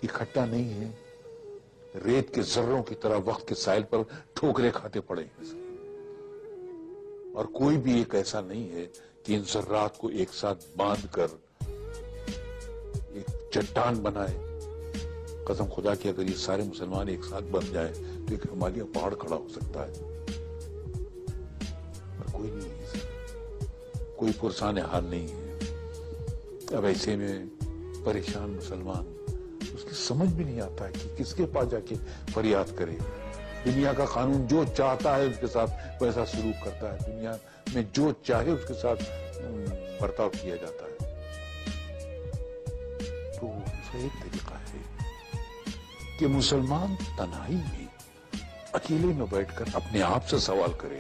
اکٹھا نہیں ہے، ریت کے ذروں کی طرح وقت کے ساحل پر ٹھوکریں کھاتے پڑے ہیں، اور کوئی بھی ایک ایسا نہیں ہے کہ ان ذرات کو ایک ساتھ باندھ کر ایک چٹان بنائے۔ قسم خدا کی اگر یہ سارے مسلمان ایک ساتھ بن جائیں تو ایک ہمالیہ پہاڑ کھڑا ہو سکتا ہے، پر کوئی نہیں ہے، کوئی پرسان حال نہیں ہے۔ اب ایسے میں پریشان مسلمان، اس کی سمجھ بھی نہیں آتا ہے کہ کس کے پاس جا کے فریاد کرے۔ دنیا کا قانون جو چاہتا ہے اس کے ساتھ ویسا سلوک کرتا ہے، دنیا میں جو چاہے اس کے ساتھ برتاؤ کیا جاتا ہے۔ تو اس کا ایک طریقہ ہے کہ مسلمان تنہائی میں اکیلے میں بیٹھ کر اپنے آپ سے سوال کرے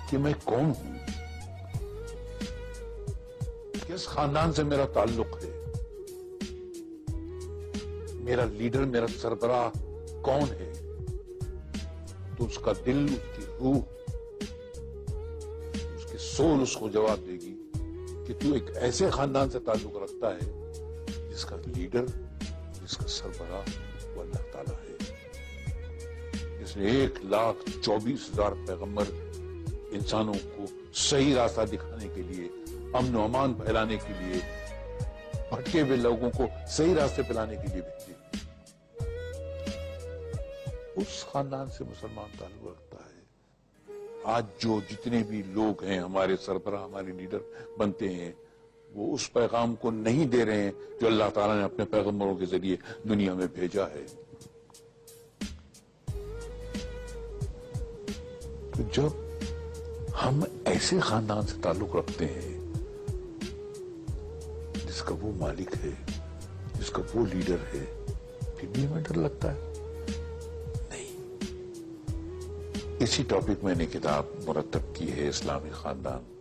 کہ میں کون ہوں، کس خاندان سے میرا تعلق ہے، میرا لیڈر، میرا سربراہ کون ہے؟ تو اس کا دل، اس کی روح، اس کی سول اس کو جواب دے گی کہ تو ایک ایسے خاندان سے تعلق رکھتا ہے جس کا لیڈر، جس کا سربراہ وہ اللہ تعالیٰ ہے، جس نے 1,24,000 پیغمبر انسانوں کو صحیح راستہ دکھانے کے لیے، امن و امان پھیلانے کے لیے، بھٹکے ہوئے لوگوں کو صحیح راستے پہ لانے کے لیے بھیجے۔ اس خاندان سے مسلمان تعلق رکھتا ہے۔ آج جو جتنے بھی لوگ ہیں ہمارے سربراہ، ہمارے لیڈر بنتے ہیں، وہ اس پیغام کو نہیں دے رہے ہیں جو اللہ تعالیٰ نے اپنے پیغمبروں کے ذریعے دنیا میں بھیجا ہے۔ تو جب ہم ایسے خاندان سے تعلق رکھتے ہیں جس کا وہ مالک ہے، جس کا وہ لیڈر ہے، پھر بھی ہمیں ڈر لگتا ہے؟ نہیں۔ اسی ٹاپک میں نے کتاب مرتب کی ہے، اسلامی خاندان۔